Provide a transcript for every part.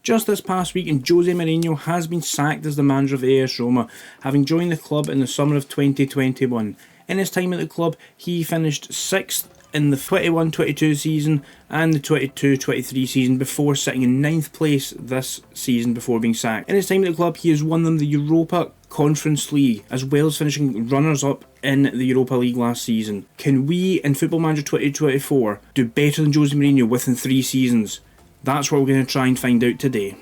just this past week, and Jose Mourinho has been sacked as the manager of AS Roma, having joined the club in the summer of 2021. In his time at the club, he finished 6th in the 21-22 season and the 22-23 season before sitting in 9th place this season before being sacked. In his time at the club, he has won them the Europa Conference League, as well as finishing runners-up in the Europa League last season. Can we, in Football Manager 2024, do better than Jose Mourinho within 3 seasons? That's what we're going to try and find out today.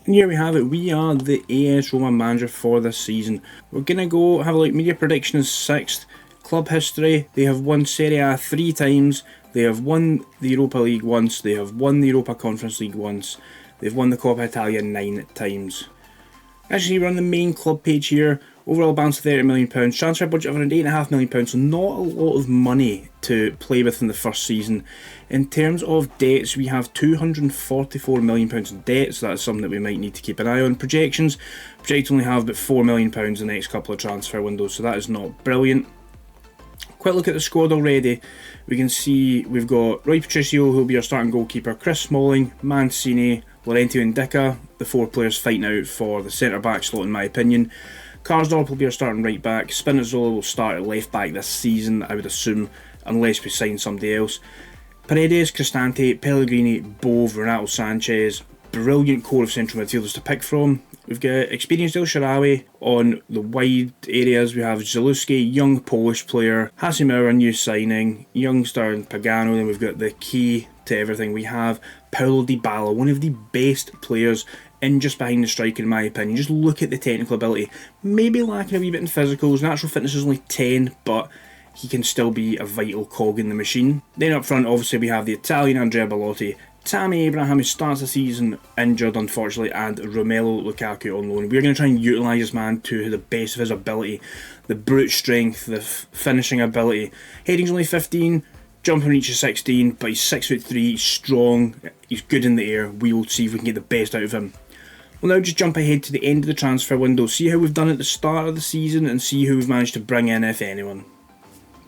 And here we have it, we are the AS Roma manager for this season. We're going to go have a look. Media prediction is 6th. Club history, they have won Serie A 3 times, they have won the Europa League once, they have won the Europa Conference League once, they've won the Coppa Italia 9 times. As you see, we're on the main club page here. Overall balance of £30 million, transfer budget of around £8.5 million, so not a lot of money to play with in the first season. In terms of debts, we have £244 million in debt, so that's something that we might need to keep an eye on. Projections, project only have about £4 million in the next couple of transfer windows, so that is not brilliant. Quick look at the squad already. We can see we've got Rui Patricio, who will be our starting goalkeeper, Chris Smalling, Mancini, Laurentio Indica, the 4 players fighting out for the centre-back slot in my opinion. Karsdorp will be our starting right-back. Spinazzola will start at left-back this season, I would assume, unless we sign somebody else. Paredes, Cristante, Pellegrini, Bove, Renato Sanchez. Brilliant core of central midfielders to pick from. We've got experienced El Shaarawy on the wide areas. We have Zalewski, young Polish player. Hasimura, new signing. Youngster and Pagano. Then we've got the key to everything. We have Paulo Dybala, one of the best players in just behind the striker in my opinion. Just look at the technical ability. Maybe lacking a wee bit in physicals. Natural fitness is only 10, but he can still be a vital cog in the machine. Then up front, obviously, we have the Italian Andrea Bellotti, Tammy Abraham, who starts the season injured, unfortunately, and Romelu Lukaku on loan. We're going to try and utilise this man to the best of his ability. The brute strength, the finishing ability. Heading's only 15, jumping reaches 16, but he's 6'3", he's strong, he's good in the air. We will see if we can get the best out of him. We'll now just jump ahead to the end of the transfer window, see how we've done at the start of the season, and see who we've managed to bring in, if anyone.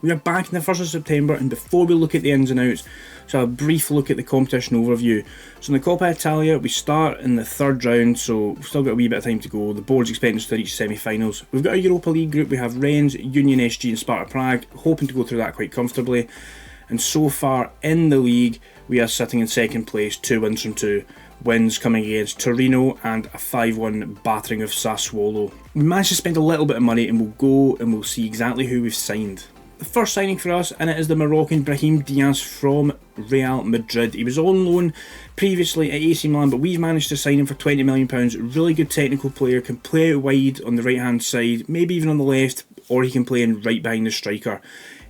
We are back in the 1st of September, and before we look at the ins and outs, so a brief look at the competition overview. So in the Coppa Italia, we start in the 3rd round, so we've still got a wee bit of time to go. The board's expecting us to reach semi-finals. We've got a Europa League group. We have Rennes, Union SG and Sparta Prague, hoping to go through that quite comfortably. And so far in the league, we are sitting in 2nd place, 2 wins from 2. Wins coming against Torino and a 5-1 battering of Sassuolo. We managed to spend a little bit of money, and we'll go and we'll see exactly who we've signed. The first signing for us, and it is the Moroccan Brahim Diaz from Real Madrid. He was on loan previously at AC Milan, but we've managed to sign him for £20 million. Really good technical player, can play out wide on the right hand side, maybe even on the left, or he can play in right behind the striker.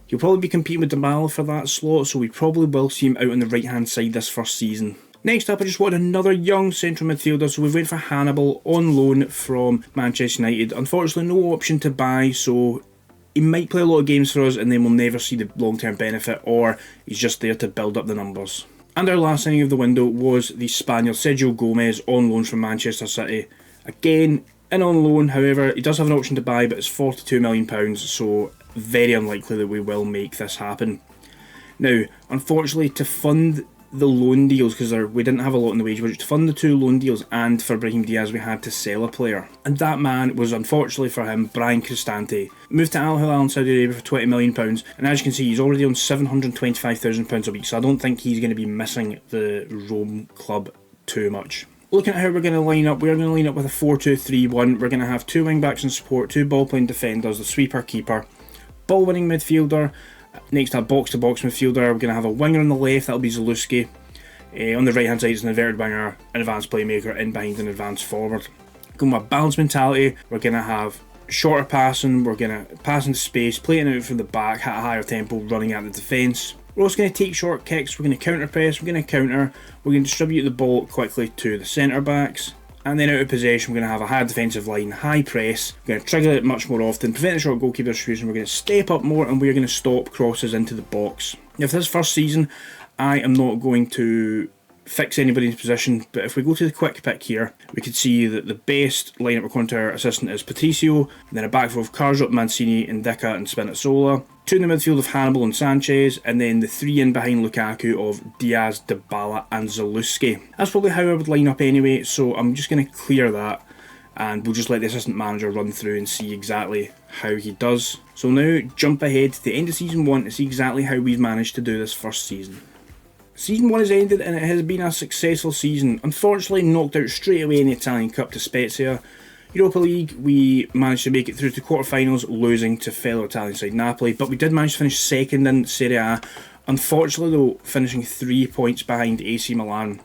He'll probably be competing with Dybala for that slot, so we probably will see him out on the right hand side this first season. Next up, I just wanted another young central midfielder, so we've went for Hannibal on loan from Manchester United. Unfortunately, no option to buy, so he might play a lot of games for us and then we'll never see the long-term benefit, or he's just there to build up the numbers. And our last signing of the window was the Spaniard Sergio Gomez on loan from Manchester City. Again, in on loan, however, he does have an option to buy, but it's £42 million, so very unlikely that we will make this happen. Now, unfortunately, to fund the loan deals, because we didn't have a lot in the wage budget, to fund the 2 loan deals and for Brahim Diaz we had to sell a player, and that man was, unfortunately for him, Brian Cristante. Moved to Al Hilal in Saudi Arabia for £20 million, and as you can see he's already on £725,000 a week, so I don't think he's going to be missing the Rome club too much. Looking at how we're going to line up, we're going to line up with a 4-2-3-1. We're going to have 2 wing backs in support, 2 ball playing defenders, the sweeper keeper, ball winning midfielder. Next to a box-to-box midfielder, we're going to have a winger on the left, that'll be Zalewski. On the right hand side is an inverted winger, an advanced playmaker, in behind an advanced forward. Going with a balanced mentality, we're going to have shorter passing, we're going to pass into space, playing out from the back at a higher tempo, running at the defence. We're also going to take short kicks, we're going to counter press, we're going to counter, we're going to distribute the ball quickly to the centre backs. And then out of possession, we're going to have a high defensive line, high press, we're going to trigger it much more often, prevent the short goalkeeper distribution, we're going to step up more, and we're going to stop crosses into the box. Now, for this first season, I am not going to fix anybody's position, but if we go to the quick pick here, we can see that the best lineup according to our assistant is Patricio, and then a back four of Karsdorp, Mancini, Indica and Spinazzola. Two in the midfield of Hannibal and Sanchez, and then the three in behind Lukaku of Diaz, Dybala and Zaluski. That's probably how I would line up anyway, so I'm just going to clear that and we'll just let the assistant manager run through and see exactly how he does. So now jump ahead to the end of season 1 to see exactly how we've managed to do this first season. Season 1 has ended and it has been a successful season. Unfortunately knocked out straight away in the Italian Cup to Spezia. Europa League, we managed to make it through to quarterfinals, losing to fellow Italian side Napoli, but we did manage to finish second in Serie A, unfortunately though finishing 3 points behind AC Milan.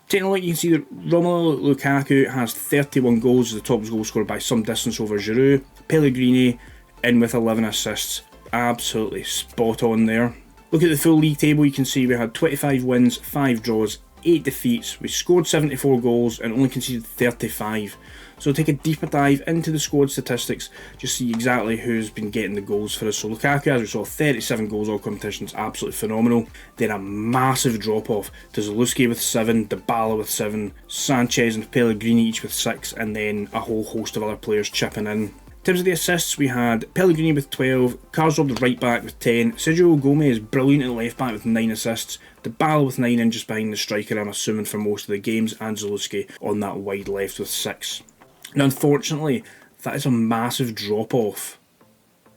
Taking a look, you can see that Romelu Lukaku has 31 goals, the top goal scorer by some distance over Giroud. Pellegrini in with 11 assists, absolutely spot on there. Look at the full league table, you can see we had 25 wins, 5 draws, 8 defeats, we scored 74 goals and only conceded 35. So take a deeper dive into the squad statistics, just see exactly who's been getting the goals for us. So Lukaku, as we saw, 37 goals all competitions, absolutely phenomenal. Then a massive drop off to Zaluski with 7, Dybala with 7, Sanchez and Pellegrini each with 6, and then a whole host of other players chipping in. In terms of the assists, we had Pellegrini with 12, Karsdorp the right back with 10, Sergio Gomez brilliant at left back with 9 assists, Dybala with 9 in just behind the striker I'm assuming for most of the games, and Zaluski on that wide left with 6. Now unfortunately, that is a massive drop off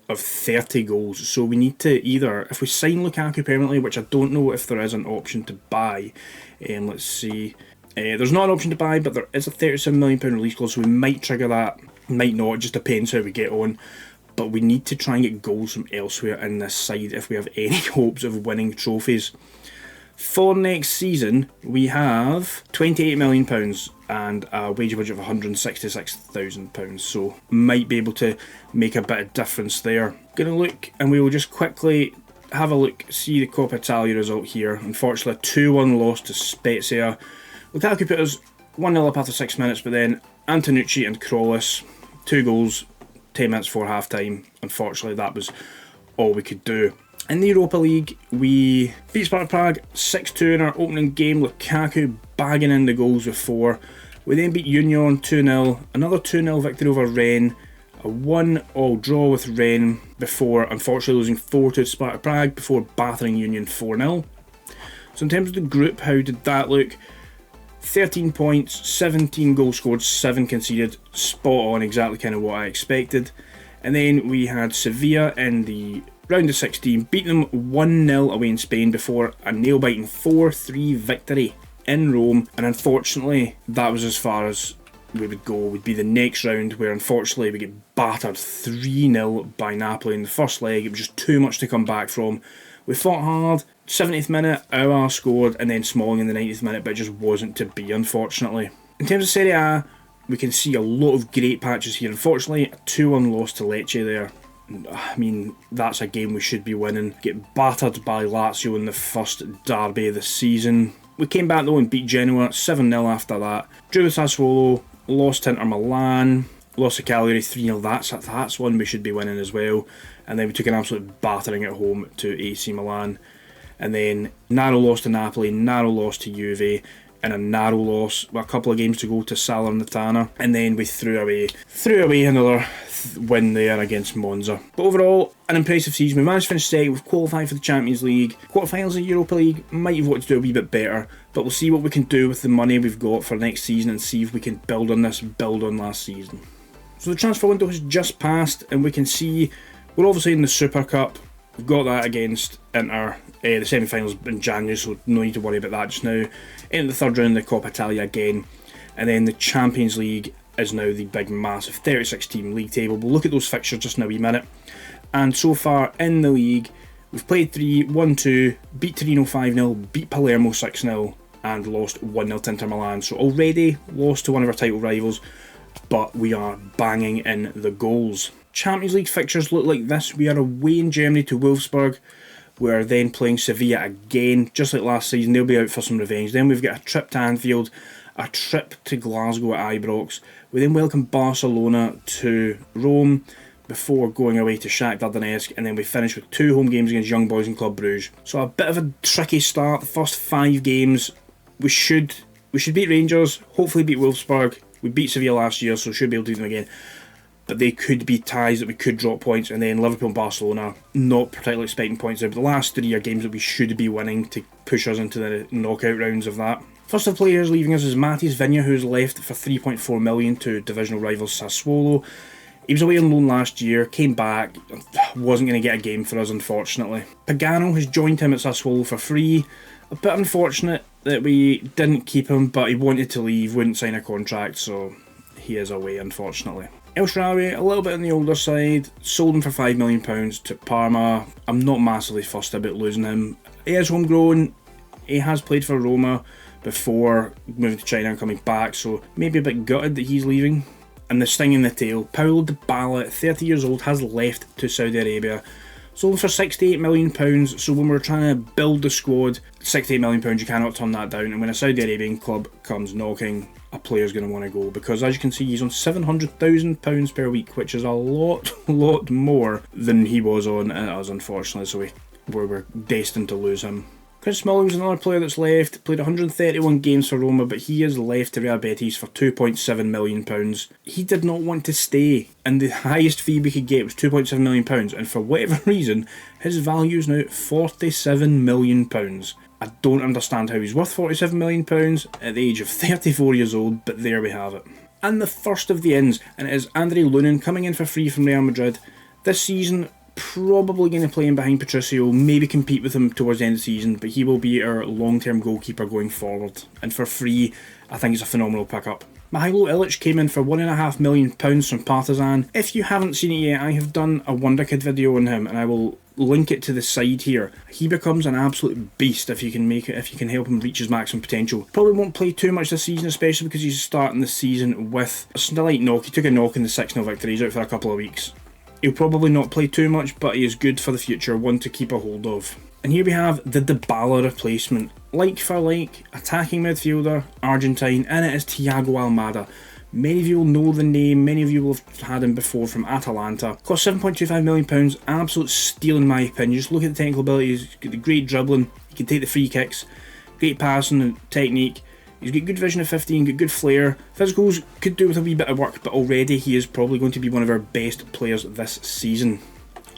of 30 goals, so we need to either, if we sign Lukaku permanently, which I don't know if there is an option to buy, let's see, there's not an option to buy, but there is a £37 million release clause, so we might trigger that, might not, it just depends how we get on, but we need to try and get goals from elsewhere in this side if we have any hopes of winning trophies. For next season, we have £28 million and a wage budget of £166,000, so might be able to make a bit of difference there. Gonna look, and we will just quickly have a look, see the Coppa Italia result here. Unfortunately, a 2-1 loss to Spezia. Lukaku put us 1-0 up after 6 minutes, but then Antonucci and Krollis, 2 goals, 10 minutes before half time. Unfortunately, that was all we could do. In the Europa League, we beat Sparta Prague 6-2 in our opening game, Lukaku bagging in the goals with 4. We then beat Union 2-0, another 2-0 victory over Rennes, a 1-1 draw with Rennes before unfortunately losing 4-2 to Sparta Prague before battering Union 4-0. So in terms of the group, how did that look? 13 points, 17 goals scored, 7 conceded, spot on, exactly kind of what I expected. And then we had Sevilla in the round of 16, beat them 1-0 away in Spain before a nail-biting 4-3 victory in Rome, and unfortunately that was as far as we would go. Would be the next round, where unfortunately we get battered 3-0 by Napoli in the first leg. It was just too much to come back from. We fought hard, 70th minute, Aouar scored, and then Smalling in the 90th minute, but it just wasn't to be, unfortunately. In terms of Serie A, we can see a lot of great patches here. Unfortunately, a 2-1 loss to Lecce there. I mean, that's a game we should be winning. Get battered by Lazio in the first derby of the season. We came back though and beat Genoa 7-0 after that. Drew with Sassuolo, lost to Inter Milan, lost to Cagliari 3-0. That's one we should be winning as well. And then we took an absolute battering at home to AC Milan. And then narrow loss to Napoli, narrow loss to Juve, and a narrow loss with a couple of games to go to Salernitana. And then we threw away another win there against Monza. But overall, an impressive season. We managed to finish second, we've qualified for the Champions League. Quarterfinals of Europa League, might have wanted to do a wee bit better, but we'll see what we can do with the money we've got for next season and see if we can build on this, build on last season. So the transfer window has just passed and we can see we're obviously in the Super Cup. We've got that against Inter, the semi-finals in January, so no need to worry about that just now. In the third round, the Coppa Italia again, and then the Champions League is now the big massive 36 team league table. We'll look at those fixtures just in a wee minute. And so far in the league, we've played 3, won 2, beat Torino 5-0, beat Palermo 6-0, and lost 1-0 to Inter Milan. So already lost to one of our title rivals, but we are banging in the goals. Champions League fixtures look like this. We are away in Germany to Wolfsburg. We're then playing Sevilla again, just like last season. They'll be out for some revenge. Then we've got a trip to Anfield, a trip to Glasgow at Ibrox. We then welcome Barcelona to Rome before going away to Shakhtar Donetsk, and then we finish with 2 home games against Young Boys and Club Brugge. So a bit of a tricky start. The first 5 games, we should beat Rangers, hopefully beat Wolfsburg. We beat Sevilla last year, so should be able to do them again. but they could be ties that we could drop points, and then Liverpool and Barcelona, not particularly expecting points there, but the last 3 are games that we should be winning to push us into the knockout rounds of that. First of the players leaving us is Matis Viña, who's left for 3.4 million to divisional rivals Sassuolo. He was away on loan last year, came back, wasn't going to get a game for us unfortunately. Pagano has joined him at Sassuolo for free. A bit unfortunate that we didn't keep him, but he wanted to leave, wouldn't sign a contract, so he is away unfortunately. El Shaarawy, a little bit on the older side, sold him for £5 million to Parma. I'm not massively fussed about losing him. He is homegrown, he has played for Roma before moving to China and coming back, so maybe a bit gutted that he's leaving. And the sting in the tail, Paulo Dybala, at 30 years old, has left to Saudi Arabia. Sold for £68 million, so when we're trying to build the squad, £68 million, you cannot turn that down. And when a Saudi Arabian club comes knocking, a player's going to want to go. Because as you can see, he's on £700,000 per week, which is a lot more than he was on at us, unfortunately. So we're destined to lose him. Chris Smalling's another player that's left, played 131 games for Roma, but he has left to Real Betis for £2.7 million. He did not want to stay, and the highest fee we could get was £2.7 million, and for whatever reason, his value is now £47 million. I don't understand how he's worth £47 million at the age of 34 years old, but there we have it. And the first of the ins, and it is Andre Lunin coming in for free from Real Madrid. This season, probably going to play him behind Patricio, maybe compete with him towards the end of the season, but he will be our long-term goalkeeper going forward. And for free, I think it's a phenomenal pickup. Mihailo Ilic came in for £1.5 million from Partizan. If you haven't seen it yet, I have done a Wonderkid video on him, and I will link it to the side here. He becomes an absolute beast if you can make it, if you can help him reach his maximum potential. Probably won't play too much this season, especially because he's starting the season with a slight knock. He took a knock in the 6-0 victory, he's out for a couple of weeks. He'll probably not play too much, but he is good for the future, one to keep a hold of. And here we have the Dybala replacement. Like for like, attacking midfielder, Argentine, and it is Thiago Almada. Many of you will know the name, many of you will have had him before from Atalanta. Cost £7.25 million, absolute steal in my opinion. Just look at the technical abilities, he's got the great dribbling, he can take the free kicks, great passing and technique. He's got good vision of 15, got good flair. Physicals could do with a wee bit of work, but already he is probably going to be one of our best players this season.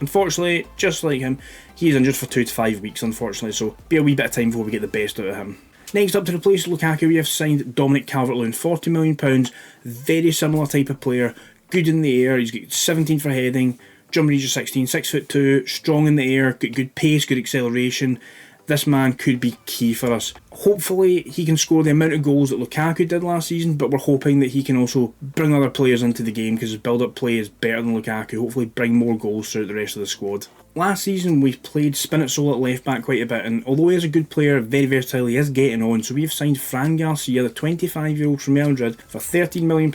Unfortunately, just like him, he is injured for 2 to 5 weeks, unfortunately, so be a wee bit of time before we get the best out of him. Next up, to replace Lukaku, we have signed Dominic Calvert-Lewin, £40 million, very similar type of player, good in the air, he's got 17 for heading, jump range of 16, 6'2", strong in the air, got good pace, good acceleration. This man could be key for us. Hopefully he can score the amount of goals that Lukaku did last season, but we're hoping that he can also bring other players into the game because his build-up play is better than Lukaku. Hopefully bring more goals throughout the rest of the squad. Last season we played Spinazzola at left back quite a bit, and although he is a good player, very versatile, he is getting on, so we have signed Fran Garcia, the 25-year-old from Real Madrid, for £13 million,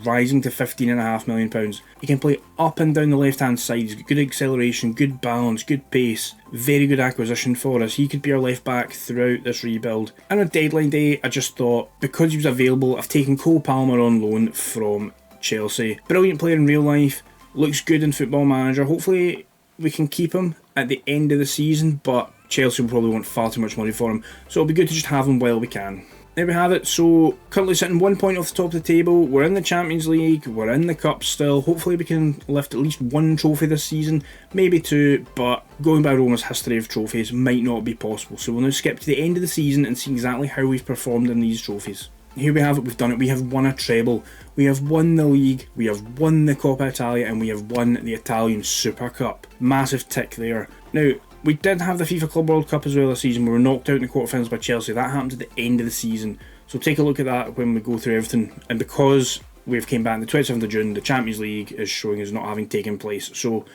rising to £15.5 million. He can play up and down the left-hand side, he's got good acceleration, good balance, good pace, very good acquisition for us. He could be our left back throughout this rebuild. And on deadline day, I just thought, because he was available, I've taken Cole Palmer on loan from Chelsea. Brilliant player in real life, looks good in Football Manager. Hopefully we can keep him at the end of the season, but Chelsea will probably want far too much money for him, so it'll be good to just have him while we can. There we have it. So currently sitting 1 point off the top of the table, we're in the Champions League, we're in the Cup still. Hopefully we can lift at least 1 trophy this season, maybe 2, but going by Roma's history of trophies might not be possible, so we'll now skip to the end of the season and see exactly how we've performed in these trophies. Here we have it, we've done it, we have won a treble, we have won the league, we have won the Coppa Italia, and we have won the Italian Super Cup. Massive tick there. Now, we did have the FIFA Club World Cup as well this season. We were knocked out in the quarterfinals by Chelsea. That happened at the end of the season, so take a look at that when we go through everything. And because we've came back on the 27th of June, the Champions League is showing as not having taken place, so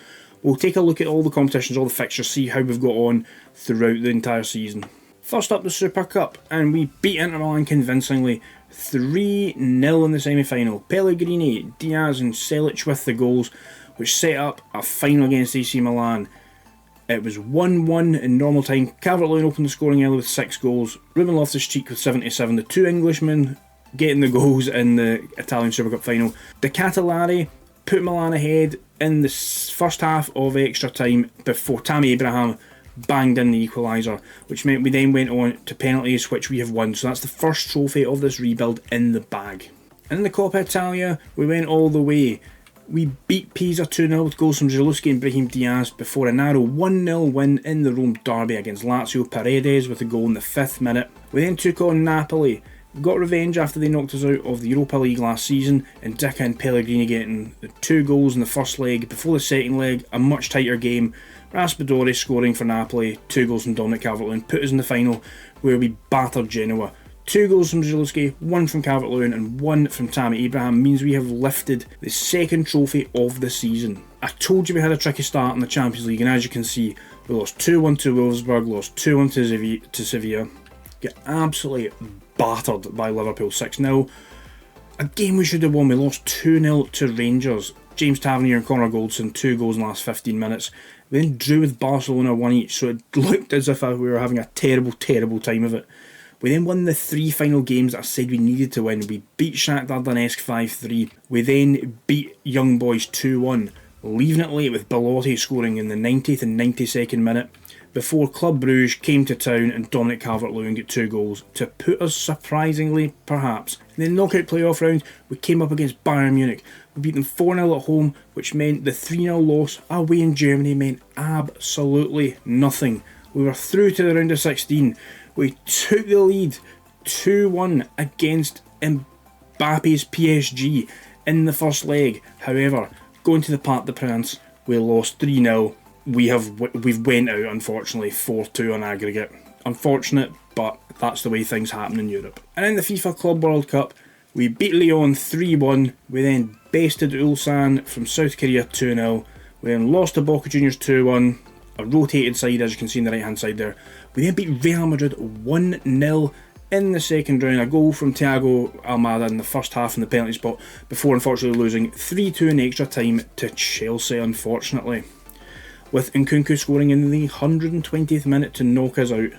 we'll take a look at all the competitions, all the fixtures, see how we've got on throughout the entire season. First up, the Super Cup, and we beat Inter Milan convincingly, 3-0 in the semi-final. Pellegrini, Diaz and Selic with the goals, which set up a final against AC Milan. It was 1-1 in normal time. Calvert-Lewin opened the scoring early with 6 goals. Ruben Loftus-Cheek with 77, the 2 Englishmen getting the goals in the Italian Super Cup final. De Catalari put Milan ahead in the first half of extra time before Tammy Abraham banged in the equaliser, which meant we then went on to penalties, which we have won. So that's the first trophy of this rebuild in the bag. In the Coppa Italia, we went all the way. We beat Pisa 2-0 with goals from Zielinski and Brahim Diaz before a narrow 1-0 win in the Rome derby against Lazio. Paredes with a goal in the 5th minute. We then took on Napoli. We got revenge after they knocked us out of the Europa League last season, and Dicka and Pellegrini getting the 2 goals in the first leg. Before the second leg, a much tighter game. Raspadori scoring for Napoli, 2 goals from Dominic Calvert-Lewin, put us in the final where we battered Genoa. 2 goals from Zielinski, 1 from Calvert-Lewin and 1 from Tammy Abraham means we have lifted the 2nd trophy of the season. I told you we had a tricky start in the Champions League, and as you can see, we lost 2-1 to Wolfsburg, lost 2-1 to Sevilla, get absolutely battered by Liverpool 6-0. A game we should have won, we lost 2-0 to Rangers. James Tavernier and Connor Goldson, 2 goals in the last 15 minutes. We then drew with Barcelona 1 each, so it looked as if we were having a terrible time of it. We then won the 3 final games that I said we needed to win. We beat Shakhtar Donetsk 5-3. We then beat Young Boys 2-1, leaving it late with Belotti scoring in the 90th and 92nd minute, before Club Bruges came to town and Dominic Calvert-Lewin got 2 goals to put us, surprisingly perhaps. In the knockout playoff round, we came up against Bayern Munich. We beat them 4-0 at home, which meant the 3-0 loss away in Germany meant absolutely nothing. We were through to the round of 16. We took the lead 2-1 against Mbappe's PSG in the first leg. However, going to the Parc des Princes, we lost 3-0. We've went out, unfortunately, 4-2 on aggregate. Unfortunate, but that's the way things happen in Europe. And in the FIFA Club World Cup, we beat Lyon 3-1. We then bested Ulsan from South Korea 2-0. We then lost to Boca Juniors 2-1. A rotated side, as you can see on the right hand side there. We then beat Real Madrid 1-0 in the second round. A goal from Thiago Almada in the first half in the penalty spot, before unfortunately losing 3-2 in extra time to Chelsea, unfortunately, with Nkunku scoring in the 120th minute to knock us out.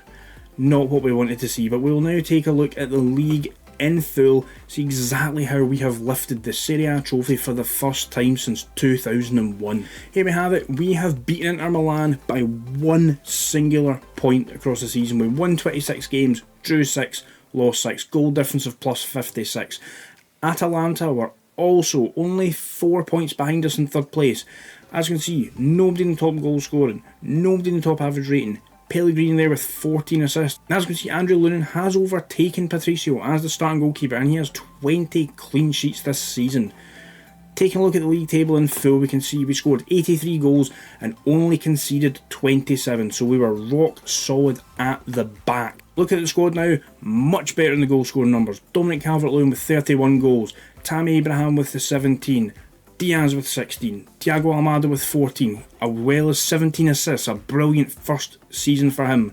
Not what we wanted to see, but we'll now take a look at the league in full, see exactly how we have lifted the Serie A trophy for the first time since 2001. Here we have it. We have beaten Inter Milan by 1 singular point across the season. We won 26 games, drew 6, lost 6, goal difference of plus 56. Atalanta were also only 4 points behind us in 3rd place. As you can see, nobody in the top goal scoring, nobody in the top average rating. Pellegrini there with 14 assists. As you can see, Andrew Lunin has overtaken Patricio as the starting goalkeeper, and he has 20 clean sheets this season. Taking a look at the league table in full, we can see we scored 83 goals and only conceded 27, so we were rock solid at the back. Look at the squad now, much better in the goal scoring numbers. Dominic Calvert-Lewin with 31 goals, Tammy Abraham with the 17, Diaz with 16, Thiago Almada with 14, as well as 17 assists, a brilliant first season for him.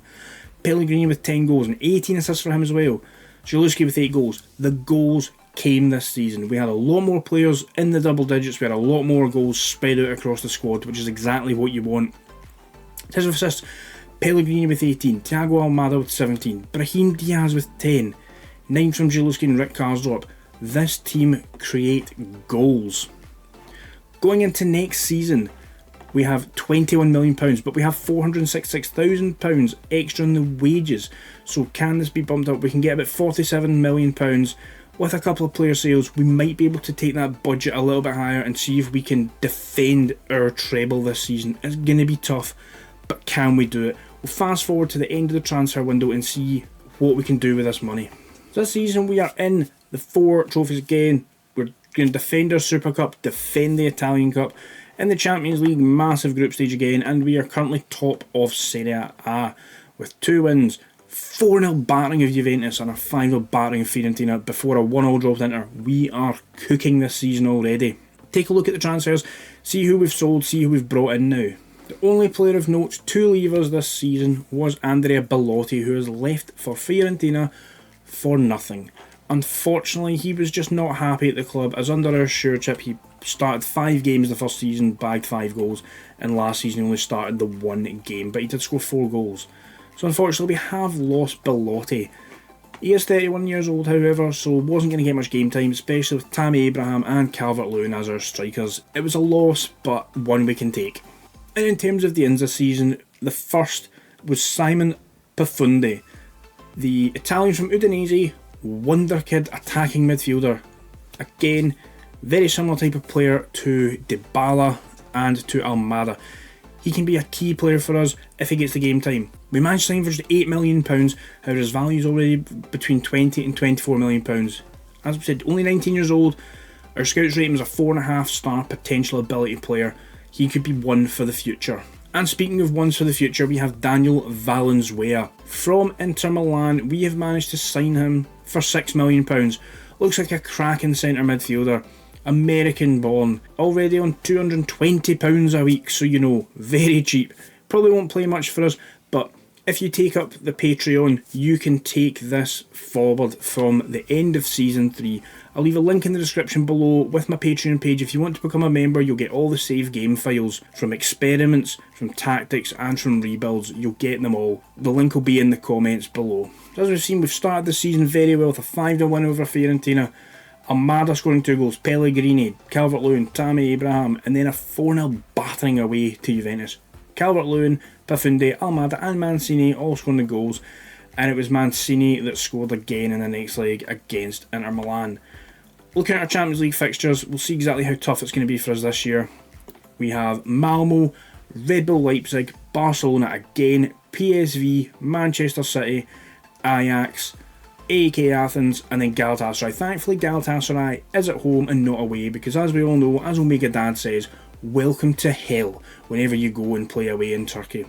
Pellegrini with 10 goals and 18 assists for him as well. Zielinski with 8 goals. The goals came this season. We had a lot more players in the double digits, we had a lot more goals spread out across the squad, which is exactly what you want. In terms of assists, Pellegrini with 18, Thiago Almada with 17, Brahim Diaz with 10, 9 from Zielinski and Rick Karsdorp. This team create goals. Going into next season, we have £21 million, but we have £466,000 extra in the wages. So can this be bumped up? We can get about £47 million with a couple of player sales. We might be able to take that budget a little bit higher and see if we can defend our treble this season. It's going to be tough, but can we do it? We'll fast forward to the end of the transfer window and see what we can do with this money. So this season we are in the 4 trophies again. We're going to defend our Super Cup, defend the Italian Cup. In the Champions League, massive group stage again, and we are currently top of Serie A with 2 wins, 4-0 battering of Juventus and a 5-0 battering of Fiorentina before a 1-1 draw with Inter. We are cooking this season already. Take a look at the transfers, see who we've sold, see who we've brought in now. The only player of note to leave us this season was Andrea Belotti, who has left for Fiorentina for nothing. Unfortunately, he was just not happy at the club, as under our stewardship he started 5 games the first season, bagged 5 goals, and last season he only started the 1 game, but he did score 4 goals. So unfortunately we have lost Belotti. He is 31 years old, however, so wasn't going to get much game time, especially with Tammy Abraham and Calvert-Lewin as our strikers. It was a loss, but one we can take. And in terms of the ins this season, the first was Simon Pafundi, the Italian from Udinese, wonder kid attacking midfielder. Again, Very similar type of player to Dybala and to Almada. He can be a key player for us if he gets the game time. We managed to sign for just £8 million, however his value is already between £20 and £24 million. As we said, only 19 years old, our scouts rate him as a 4.5 star potential ability player. He could be one for the future. And speaking of ones for the future, we have Daniel Valenzuela. From Inter Milan, we have managed to sign him for £6 million. Looks like a cracking centre midfielder. American born, already on £220 a week, so you know, very cheap. Probably won't play much for us, but if you take up the Patreon, you can take this forward from the end of Season 3. I'll leave a link in the description below with my Patreon page. If you want to become a member, you'll get all the save game files, from experiments, from tactics, and from rebuilds. You'll get them all. The link will be in the comments below. As we've seen, we've started the season very well with a 5-1 win over Fiorentina. Almada scoring 2 goals, Pellegrini, Calvert-Lewin, Tammy Abraham, and then a 4-0 battering away to Juventus. Calvert-Lewin, Pafunde, Almada and Mancini all scoring the goals, and it was Mancini that scored again in the next leg against Inter Milan. Looking at our Champions League fixtures, we'll see exactly how tough it's going to be for us this year. We have Malmo, Red Bull Leipzig, Barcelona again, PSV, Manchester City, Ajax, AEK Athens, and then Galatasaray. Thankfully, Galatasaray is at home and not away, because as we all know, as Omega Dad says, welcome to hell whenever you go and play away in Turkey.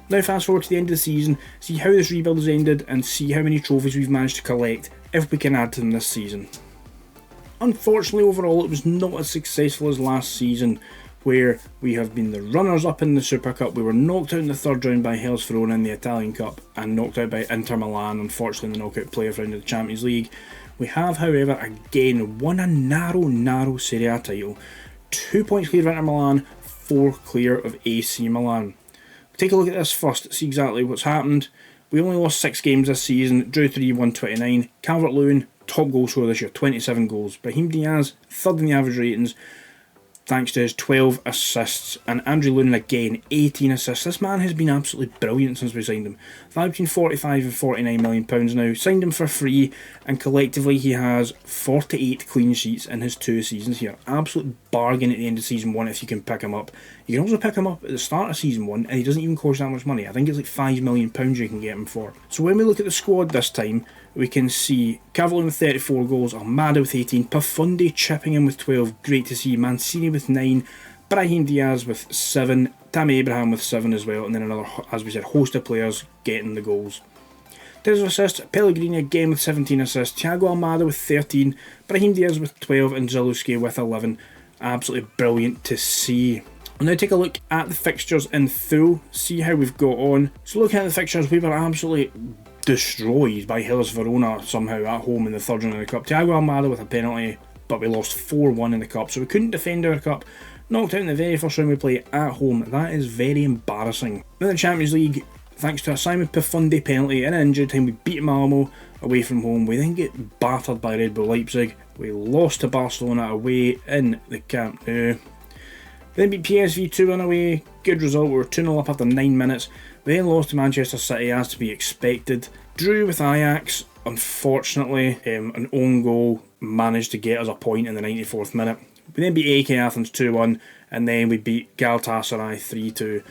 Now fast forward to the end of the season, see how this rebuild has ended, and see how many trophies we've managed to collect, if we can add to them this season. Unfortunately, overall, it was not as successful as last season, where we have been the runners-up in the Super Cup. We were knocked out in the third round by Hellas Verona in the Italian Cup, and knocked out by Inter Milan, unfortunately, in the knockout playoff round of the Champions League. We have, however, again won a narrow Serie A title. 2 points clear of Inter Milan, 4 clear of AC Milan. Take a look at this first, see exactly what's happened. We only lost 6 games this season, drew 3, won 29. Calvert-Lewin, top goal scorer this year, 27 goals. Brahim Diaz, third in the average ratings, thanks to his 12 assists, and Andrew Lunin again, 18 assists. This man has been absolutely brilliant since we signed him. Value between £45 and £49 million now. Signed him for free, and collectively he has 48 clean sheets in his 2 seasons here. Absolute bargain at the end of Season 1 if you can pick him up. You can also pick him up at the start of Season 1, and he doesn't even cost that much money. I think it's like £5 million you can get him for. So when we look at the squad this time, we can see Calvert-Lewin with 34 goals, Almada with 18, Pafunde chipping in with 12, great to see, Mancini with 9, Brahim Diaz with 7, Tammy Abraham with 7 as well, and then another, as we said, host of players getting the goals. In terms of assists, Pellegrini again with 17 assists, Thiago Almada with 13, Brahim Diaz with 12, and Zalewski with 11. Absolutely brilliant to see. We'll now take a look at the fixtures in full, see how we've got on. So looking at the fixtures, we were absolutely destroyed by Hellas Verona somehow at home in the third round of the Cup. Thiago Almada with a penalty, but we lost 4-1 in the Cup, so we couldn't defend our Cup. Knocked out in the very first round we play at home. That is very embarrassing. In the Champions League, thanks to a Simon Pafunde penalty in injury time, we beat Malmo away from home. We then get battered by Red Bull Leipzig. We lost to Barcelona away in the Camp Nou. We then beat PSV 2-1 away. Good result. We were 2-0 up after 9 minutes. We then lost to Manchester City as to be expected. Drew with Ajax. Unfortunately, an own goal managed to get us a point in the 94th minute. We then beat AEK Athens 2-1, and then we beat Galatasaray 3-2.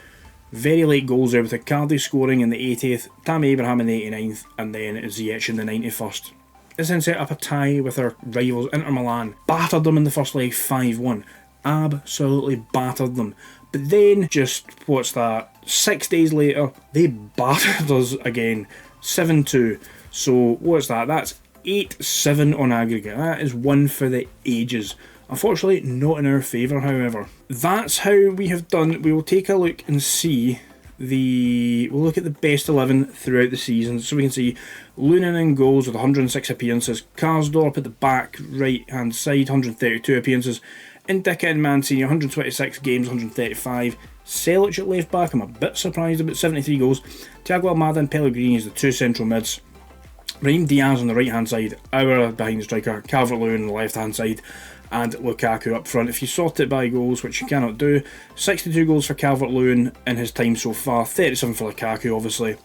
Very late goals there with Icardi scoring in the 80th, Tammy Abraham in the 89th, and then Ziyech in the 91st. This then set up a tie with our rivals Inter Milan. Battered them in the first leg 5-1. Absolutely battered them. But then, just, 6 days later, they battered us again, 7-2. So, that's 8-7 on aggregate. That is one for the ages. Unfortunately, not in our favour, however. That's how we have done. We will take a look and see we'll look at the best 11 throughout the season. So we can see Lunin in goals with 106 appearances, Karsdorp at the back right hand side, 132 appearances, Indika and Mancini, 126 games, 135. Selic at left back, I'm a bit surprised about 73 goals. Thiago Almada and Pellegrini is the 2 central mids. Raheem Diaz on the right hand side, our behind the striker, Calvert-Lewin on the left hand side, and Lukaku up front. If you sort it by goals, which you cannot do, 62 goals for Calvert-Lewin in his time so far, 37 for Lukaku obviously.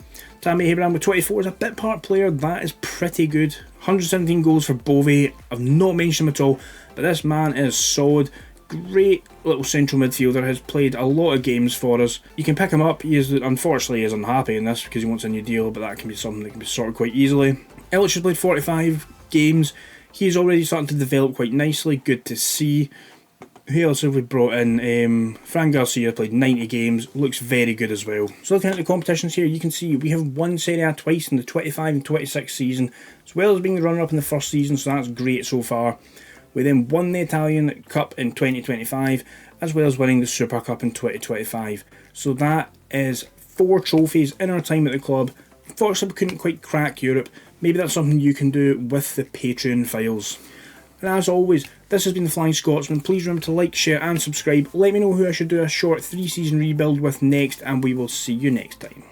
Tammy Abraham with 24 is a bit part player, that is pretty good. 117 goals for Bove, I've not mentioned him at all, but this man is solid. Great little central midfielder, has played a lot of games for us. You can pick him up. Unfortunately he is unhappy in this because he wants a new deal, but that can be something that can be sorted quite easily. Illich has played 45 games. He's already starting to develop quite nicely, good to see. Who else have we brought in? Fran Garcia played 90 games, looks very good as well. So looking at the competitions here, you can see we have won Serie A twice in the 25 and 26 season, as well as being the runner-up in the first season, so that's great so far. We then won the Italian Cup in 2025, as well as winning the Super Cup in 2025. So that is 4 trophies in our time at the club. Unfortunately, we couldn't quite crack Europe. Maybe that's something you can do with the Patreon files. And as always, this has been the Flying Scotsman. Please remember to like, share and subscribe. Let me know who I should do a short 3-season rebuild with next, and we will see you next time.